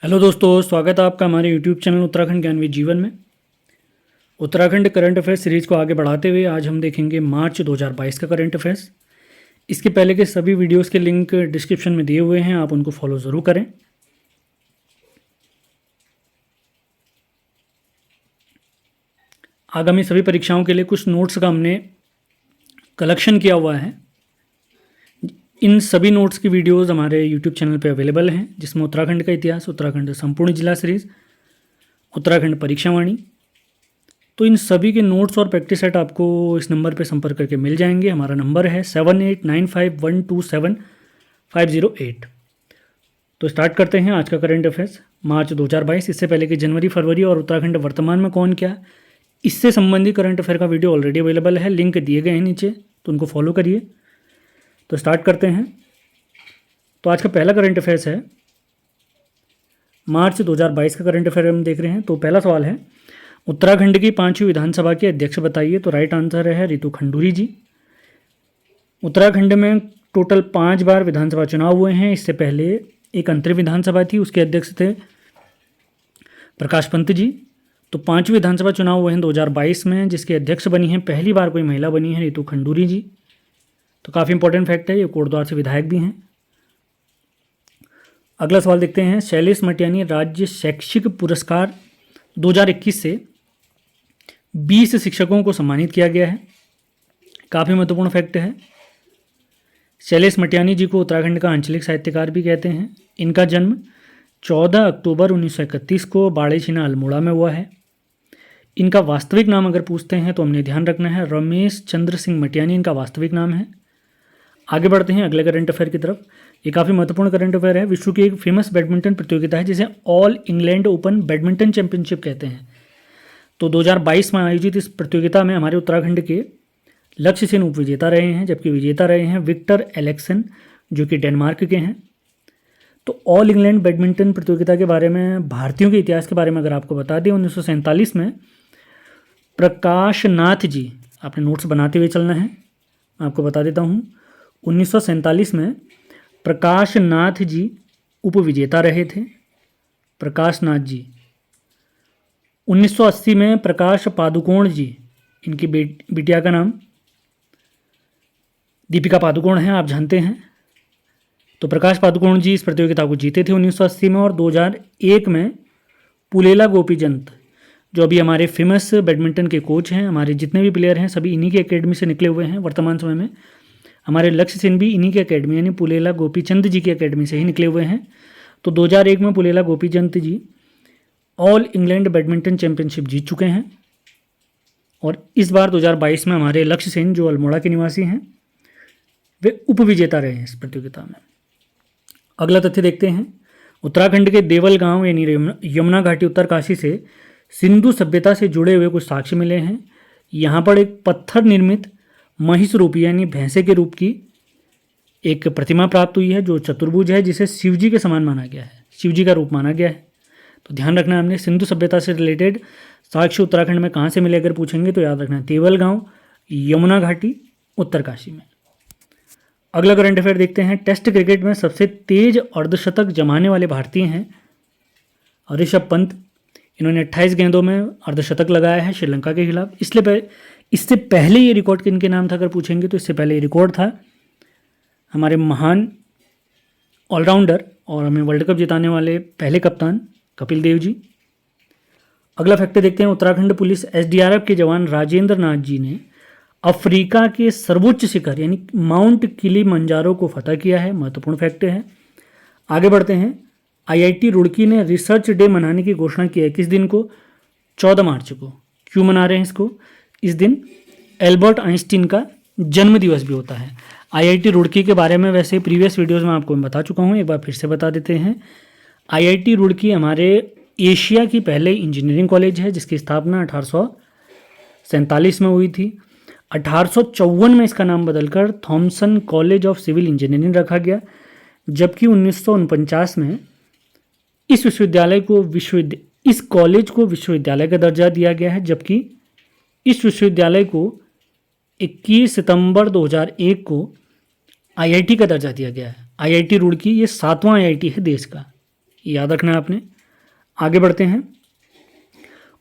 Hello दोस्तों, स्वागत है आपका हमारे यूट्यूब चैनल उत्तराखंड ज्ञान विद जीवन में। उत्तराखंड करंट अफेयर्स सीरीज़ को आगे बढ़ाते हुए आज हम देखेंगे मार्च 2022 का करंट अफेयर्स। इसके पहले के सभी वीडियोस के लिंक डिस्क्रिप्शन में दिए हुए हैं, आप उनको फॉलो ज़रूर करें। आगामी सभी परीक्षाओं के लिए कुछ नोट्स का हमने कलेक्शन किया हुआ है। इन सभी नोट्स की वीडियोस हमारे यूट्यूब चैनल पे अवेलेबल हैं, जिसमें उत्तराखंड का इतिहास, उत्तराखंड संपूर्ण जिला सीरीज, उत्तराखंड परीक्षावाणी। तो इन सभी के नोट्स और प्रैक्टिस सेट आपको इस नंबर पे संपर्क करके मिल जाएंगे। हमारा नंबर है 7895127508। तो स्टार्ट करते हैं आज का करंट अफेयर्स मार्च 2022। इससे पहले कि जनवरी, फरवरी और उत्तराखंड वर्तमान में कौन क्या, इससे संबंधित करंट अफेयर का वीडियो ऑलरेडी अवेलेबल है, लिंक दिए गए हैं नीचे, तो उनको फॉलो करिए। तो स्टार्ट करते हैं। तो आज का पहला करंट अफेयर्स है मार्च 2022 का करंट अफेयर हम देख रहे हैं। तो पहला सवाल है, उत्तराखंड की 5वीं विधानसभा के अध्यक्ष बताइए। तो राइट आंसर है रितु खंडूरी जी। उत्तराखंड में टोटल 5 बार विधानसभा चुनाव हुए हैं। इससे पहले एक अंतरिम विधानसभा थी, उसके अध्यक्ष थे प्रकाश पंत जी। तो 5वीं विधानसभा चुनाव हुए हैं 2022 में, जिसके अध्यक्ष बनी हैं, पहली बार कोई महिला बनी है, रितु खंडूरी जी। तो काफ़ी इंपॉर्टेंट फैक्ट है, ये कोटद्वार से विधायक भी हैं। अगला सवाल देखते हैं, शैलेश मटियानी राज्य शैक्षिक पुरस्कार 2021 से 20 शिक्षकों को सम्मानित किया गया है। काफ़ी महत्वपूर्ण फैक्ट है। शैलेश मटियानी जी को उत्तराखंड का आंचलिक साहित्यकार भी कहते हैं। इनका जन्म 14 अक्टूबर 1931 को बाड़ेछीना अल्मोड़ा में हुआ है। इनका वास्तविक नाम अगर पूछते हैं तो हमने ध्यान रखना है, रमेश चंद्र सिंह मटियानी इनका वास्तविक नाम है। आगे बढ़ते हैं अगले करंट अफेयर की तरफ। ये काफ़ी महत्वपूर्ण करंट अफेयर है। विश्व की एक फेमस बैडमिंटन प्रतियोगिता है जिसे all England open badminton championship कहते हैं। तो 2022 में आयोजित इस प्रतियोगिता में हमारे उत्तराखंड के लक्ष्य सेन उप विजेता रहे हैं, जबकि विजेता रहे हैं विक्टर एलेक्सन, जो कि डेनमार्क के हैं। तो ऑल इंग्लैंड बैडमिंटन प्रतियोगिता के बारे में, भारतीयों के इतिहास के बारे में अगर आपको बता दें, 1947 में प्रकाश नाथ जी, आपने नोट्स बनाते हुए चलना है, मैं आपको बता देता हूँ। 1947 में प्रकाश नाथ जी उप विजेता रहे थे, प्रकाश नाथ जी। 1980 में प्रकाश पादुकोण जी, इनकी बिटिया का नाम दीपिका पादुकोण है, आप जानते हैं। तो प्रकाश पादुकोण जी इस प्रतियोगिता को जीते थे 1980 में। और 2001 में पुलेला गोपीचंद, जो अभी हमारे फेमस बैडमिंटन के कोच हैं, हमारे जितने भी प्लेयर हैं सभी इन्हीं की एकेडमी से निकले हुए हैं। वर्तमान समय में हमारे लक्ष्य सेन भी इन्हीं की एकेडमी यानी पुलेला गोपीचंद जी की एकेडमी से ही निकले हुए हैं। तो 2001 में पुलेला गोपीचंद जी ऑल इंग्लैंड बैडमिंटन चैंपियनशिप जीत चुके हैं। और इस बार 2022 में हमारे लक्ष्य सेन, जो अल्मोड़ा के निवासी हैं, वे उप विजेता रहे हैं इस प्रतियोगिता में। अगला तथ्य देखते हैं, उत्तराखंड के देवल गांव यानी यमुना घाटी उत्तरकाशी से सिंधु सभ्यता से जुड़े हुए कुछ साक्ष्य मिले हैं। यहाँ पर एक पत्थर निर्मित महिष रूपी यानी भैंसे के रूप की एक प्रतिमा प्राप्त हुई है, जो चतुर्भुज है, जिसे शिवजी के समान माना गया है, शिवजी का रूप माना गया है। तो ध्यान रखना है, हमने सिंधु सभ्यता से रिलेटेड साक्ष्य उत्तराखंड में कहाँ से मिले अगर पूछेंगे तो याद रखना है, देवल गांव, यमुना घाटी, उत्तरकाशी में। अगला करंट अफेयर देखते हैं, टेस्ट क्रिकेट में सबसे तेज अर्धशतक जमाने वाले भारतीय हैं ऋषभ पंत। इन्होंने 28 गेंदों में अर्धशतक लगाया है श्रीलंका के खिलाफ। इससे पहले ये रिकॉर्ड किनके नाम था अगर पूछेंगे तो इससे पहले ये रिकॉर्ड था हमारे महान ऑलराउंडर और हमें वर्ल्ड कप जिताने वाले पहले कप्तान कपिल देव जी। अगला फैक्टर देखते हैं, उत्तराखंड पुलिस एसडीआरएफ के जवान राजेंद्र नाथ जी ने अफ्रीका के सर्वोच्च शिखर यानी माउंट किलिमंजारो को फतह किया है। महत्वपूर्ण फैक्टर है। आगे बढ़ते हैं, आईआईटी रुड़की ने रिसर्च डे मनाने की घोषणा की है। किस दिन को? 14 मार्च को। क्यों मना रहे हैं इसको? इस दिन एल्बर्ट आइंस्टीन का जन्म दिवस भी होता है। आईआईटी रुड़की के बारे में वैसे प्रीवियस वीडियोस में आपको मैं बता चुका हूँ, एक बार फिर से बता देते हैं। आईआईटी रुड़की हमारे एशिया की पहले इंजीनियरिंग कॉलेज है, जिसकी स्थापना 1847 में हुई थी। 1854 में इसका नाम बदलकर Thomson college of civil engineering रखा गया, जबकि 1949 में इस कॉलेज को विश्वविद्यालय का दर्जा दिया गया है, जबकि इस विश्वविद्यालय को 21 सितंबर 2001 को आईआईटी का दर्जा दिया गया है। आईआईटी रुड़की ये 7वां आईआईटी है देश का। याद रखना है आपने। आगे बढ़ते हैं।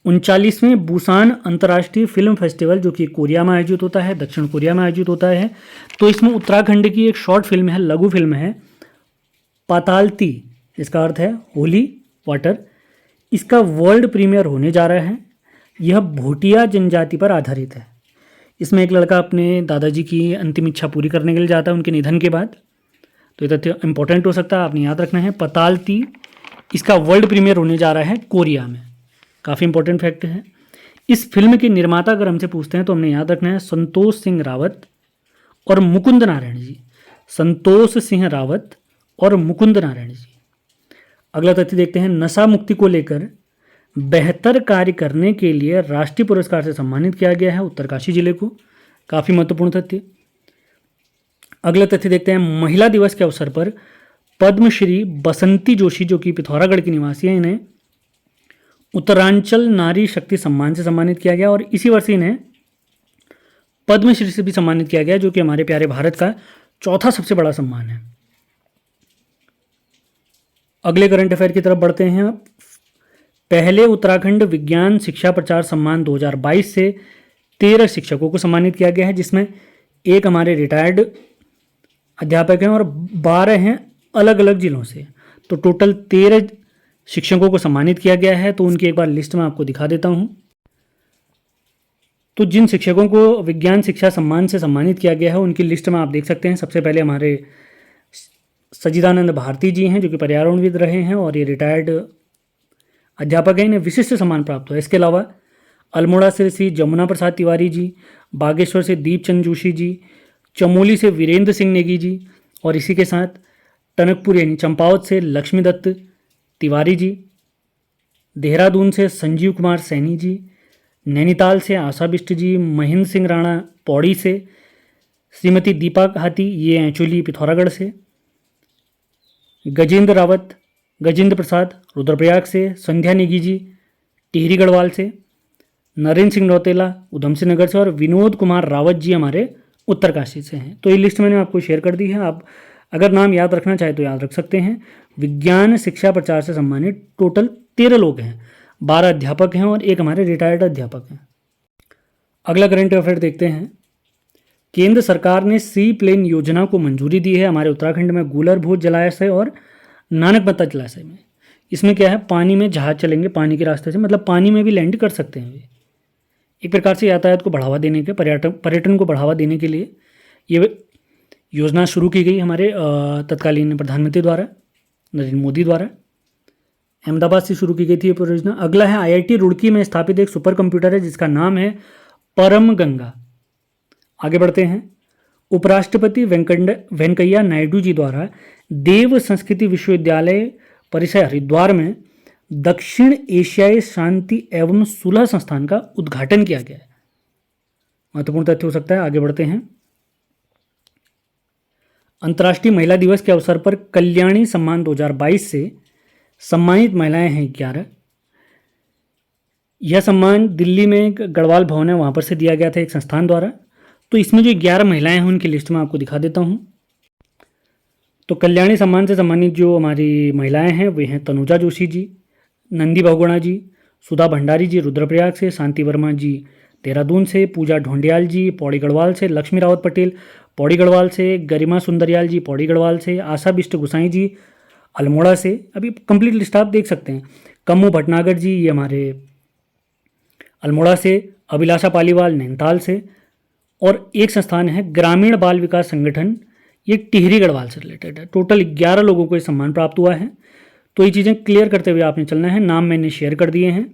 39वें बुसान अंतर्राष्ट्रीय फिल्म फेस्टिवल जो कि कोरिया में आयोजित होता है, दक्षिण कोरिया में आयोजित होता है। तो इसमें उत्तराखंड की एक शॉर्ट फिल्म है, लघु फिल्म है पातालती, इसका अर्थ है होली वाटर। इसका वर्ल्ड प्रीमियर होने जा रहा है। यह भोटिया जनजाति पर आधारित है। इसमें एक लड़का अपने दादाजी की अंतिम इच्छा पूरी करने के लिए जाता है उनके निधन के बाद। तो ये तथ्य इंपॉर्टेंट हो सकता है, आपने याद रखना है। पतालती, इसका वर्ल्ड प्रीमियर होने जा रहा है कोरिया में। काफ़ी इंपॉर्टेंट फैक्ट है। इस फिल्म के निर्माता अगर हमसे पूछते हैं तो हमने याद रखना है संतोष सिंह रावत और मुकुंद नारायण जी। संतोष सिंह रावत और मुकुंद नारायण जी। अगला तथ्य देखते हैं। नशा मुक्ति को लेकर बेहतर कार्य करने के लिए राष्ट्रीय पुरस्कार से सम्मानित किया गया है उत्तरकाशी जिले को। काफ़ी महत्वपूर्ण तथ्य। अगला तथ्य देखते हैं। महिला दिवस के अवसर पर पद्मश्री बसंती जोशी जो कि पिथौरागढ़ की निवासी हैं, इन्हें उत्तरांचल नारी शक्ति सम्मान से सम्मानित किया गया और इसी वर्ष इन्हें पद्मश्री से भी सम्मानित किया गया जो कि हमारे प्यारे भारत का चौथा सबसे बड़ा सम्मान है। अगले करंट अफेयर की तरफ बढ़ते हैं। पहले उत्तराखंड विज्ञान शिक्षा प्रचार सम्मान 2022 से 13 शिक्षकों को सम्मानित किया गया है, जिसमें एक हमारे रिटायर्ड अध्यापक हैं और 12 हैं अलग अलग जिलों से। तो टोटल 13 शिक्षकों को सम्मानित किया गया है। तो उनकी एक बार लिस्ट में आपको दिखा देता हूं। तो जिन शिक्षकों को विज्ञान शिक्षा सम्मान से सम्मानित किया गया है उनकी लिस्ट में आप देख सकते हैं। सबसे पहले हमारे सच्चिदानंद भारती जी हैं जो कि पर्यावरणविद रहे हैं और ये रिटायर्ड अध्यापक हैं, इन्हें विशिष्ट सम्मान प्राप्त हुआ है। इसके अलावा अल्मोड़ा से श्री जमुना प्रसाद तिवारी जी, बागेश्वर से दीपचंद जोशी जी, चमोली से वीरेंद्र सिंह नेगी जी और इसी के साथ टनकपुर यानी चंपावत से लक्ष्मीदत्त तिवारी जी, देहरादून से संजीव कुमार सैनी जी, नैनीताल से आशा बिष्ट जी, महेंद्र सिंह राणा पौड़ी से, श्रीमती दीपा हाथी ये एक्चुअली पिथौरागढ़ से, गजेंद्र रावत, गजेंद्र प्रसाद रुद्रप्रयाग से, संध्या नेगी जी टिहरी गढ़वाल से, नरेंद्र सिंह रौतेला उधम सिंह नगर से और विनोद कुमार रावत जी हमारे उत्तरकाशी से हैं। तो ये लिस्ट मैंने आपको शेयर कर दी है। आप अगर नाम याद रखना चाहे तो याद रख सकते हैं। विज्ञान शिक्षा प्रचार से सम्मानित टोटल 13 लोग हैं, 12 अध्यापक हैं और एक हमारे रिटायर्ड अध्यापक हैं। अगला करंट अफेयर देखते हैं। केंद्र सरकार ने सी प्लेन योजना को मंजूरी दी है हमारे उत्तराखंड में गूलर भोज जलाशय और नानकमत्ता जलाशय में। इसमें क्या है, पानी में जहाज चलेंगे पानी के रास्ते से, मतलब पानी में भी लैंड कर सकते हैं वे। एक प्रकार से यातायात को बढ़ावा देने के पर्यटन को बढ़ावा देने के लिए ये योजना शुरू की गई हमारे तत्कालीन प्रधानमंत्री द्वारा, नरेंद्र मोदी द्वारा। अहमदाबाद से शुरू की गई थी ये परियोजना। अगला है आईआईटी रुड़की में स्थापित एक सुपर कंप्यूटर है जिसका नाम है परम गंगा। आगे बढ़ते हैं। उपराष्ट्रपति वेंकैया नायडू जी द्वारा देव संस्कृति विश्वविद्यालय परिसर हरिद्वार में दक्षिण एशियाई शांति एवं सुलह संस्थान का उद्घाटन किया गया है। महत्वपूर्ण तथ्य हो सकता है। आगे बढ़ते हैं। अंतर्राष्ट्रीय महिला दिवस के अवसर पर कल्याणी सम्मान 2022 से सम्मानित महिलाएं हैं 11। यह सम्मान दिल्ली में गढ़वाल भवन है वहाँ पर से दिया गया था एक संस्थान द्वारा। तो इसमें जो 11 महिलाएं हैं उनकी लिस्ट में आपको दिखा देता हूँ। तो कल्याणी सम्मान से सम्मानित जो हमारी महिलाएं हैं वे हैं तनुजा जोशी जी, नंदी बहुगुणा जी, सुधा भंडारी जी रुद्रप्रयाग से, शांति वर्मा जी देहरादून से, पूजा ढोंडियाल जी पौड़ी गढ़वाल से, लक्ष्मी रावत पटेल पौड़ी गढ़वाल से, गरिमा सुंदरियाल जी पौड़ी गढ़वाल से, आशा बिष्ट गुसाई जी अल्मोड़ा से। अभी कंप्लीट लिस्ट आप देख सकते हैं। कम्मू भटनागर जी ये हमारे अल्मोड़ा से, अभिलाषा पालीवाल नैनीताल से और एक संस्थान है ग्रामीण बाल विकास संगठन, ये टिहरी गढ़वाल से रिलेटेड है। टोटल 11 लोगों को ये सम्मान प्राप्त हुआ है। तो ये चीज़ें क्लियर करते हुए आपने चलना है। नाम मैंने शेयर कर दिए हैं।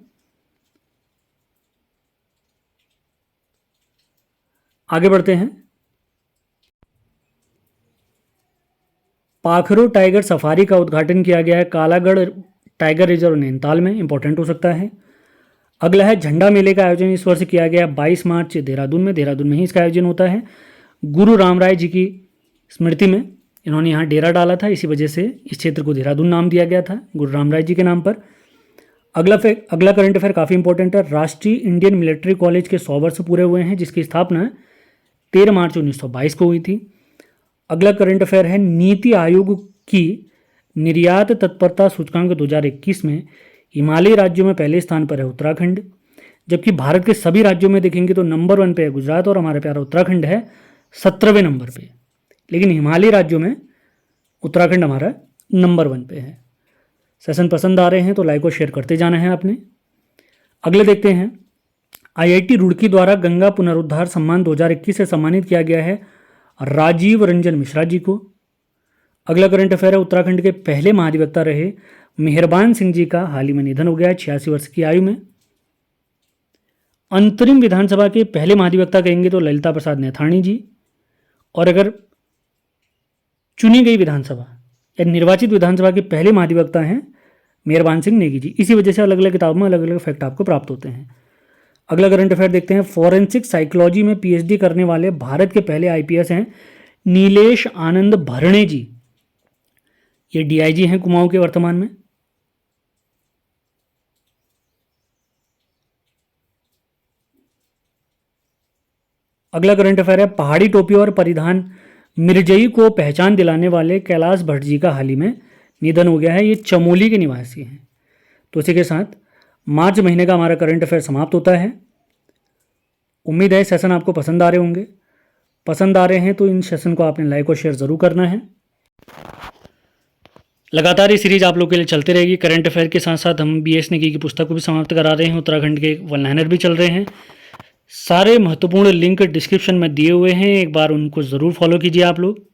आगे बढ़ते हैं। पाखरो टाइगर सफारी का उद्घाटन किया गया है कालागढ़ टाइगर रिजर्व नैनीताल में। इंपॉर्टेंट हो सकता है। अगला है झंडा मेले का आयोजन इस वर्ष किया गया 22 मार्च देहरादून में ही इसका आयोजन होता है। गुरु रामराय जी की स्मृति में इन्होंने यहाँ डेरा डाला था, इसी वजह से इस क्षेत्र को देहरादून नाम दिया गया था गुरु रामराय जी के नाम पर। अगला करंट अफेयर काफ़ी इंपॉर्टेंट है। राष्ट्रीय इंडियन मिलिट्री कॉलेज के 100 वर्ष पूरे हुए हैं जिसकी स्थापना 13 मार्च 1922 को हुई थी। अगला करंट अफेयर है नीति आयोग की निर्यात तत्परता सूचकांक 2021 में हिमालयी राज्यों में पहले स्थान पर है उत्तराखंड, जबकि भारत के सभी राज्यों में देखेंगे तो नंबर 1 पे है गुजरात और हमारा प्यारा उत्तराखंड है 17वें नंबर पे। लेकिन हिमालयी राज्यों में उत्तराखंड हमारा नंबर 1 पे है। सेशन पसंद आ रहे हैं तो लाइक और शेयर करते जाना है आपने। अगले देखते हैं, आईआईटी रुड़की द्वारा गंगा पुनरुद्धार सम्मान 2021 से सम्मानित किया गया है राजीव रंजन मिश्रा जी को। अगला करंट अफेयर है, उत्तराखंड के पहले महाधिवक्ता रहे मेहरबान सिंह जी का हाल ही में निधन हो गया है 86 वर्ष की आयु में। अंतरिम विधानसभा के पहले महाधिवक्ता कहेंगे तो ललिता प्रसाद नैथानी जी, और अगर चुनी गई विधानसभा या निर्वाचित विधानसभा के पहले महाधिवक्ता हैं मेहरबान सिंह नेगी जी। इसी वजह से अलग अलग किताबों में अलग अलग फैक्ट आपको प्राप्त होते हैं। अगला करंट अफेयर देखते हैं, फॉरेंसिक साइकोलॉजी में पीएचडी करने वाले भारत के पहले आईपीएस हैं नीलेश आनंद भरणे जी। ये डीआईजी हैं कुमाऊं के वर्तमान में। अगला करंट अफेयर है, पहाड़ी टोपी और परिधान मिर्जई को पहचान दिलाने वाले कैलाश भट्ट जी का हाल ही में निधन हो गया है। ये चमोली के निवासी हैं। तो इसी के साथ मार्च महीने का हमारा करंट अफेयर समाप्त होता है। उम्मीद है सेशन आपको पसंद आ रहे होंगे। पसंद आ रहे हैं तो इन सेशन को आपने लाइक और शेयर ज़रूर करना है। लगातार ये सीरीज आप लोग के लिए चलते रहेगी। करंट अफेयर के साथ साथ हम बीएस नेगी की पुस्तक को भी समाप्त करा रहे हैं। उत्तराखंड के वन लाइनर भी चल रहे हैं। सारे महत्वपूर्ण लिंक डिस्क्रिप्शन में दिए हुए हैं, एक बार उनको ज़रूर फॉलो कीजिए आप लोग।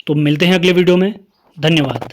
तो मिलते हैं अगले वीडियो में। धन्यवाद।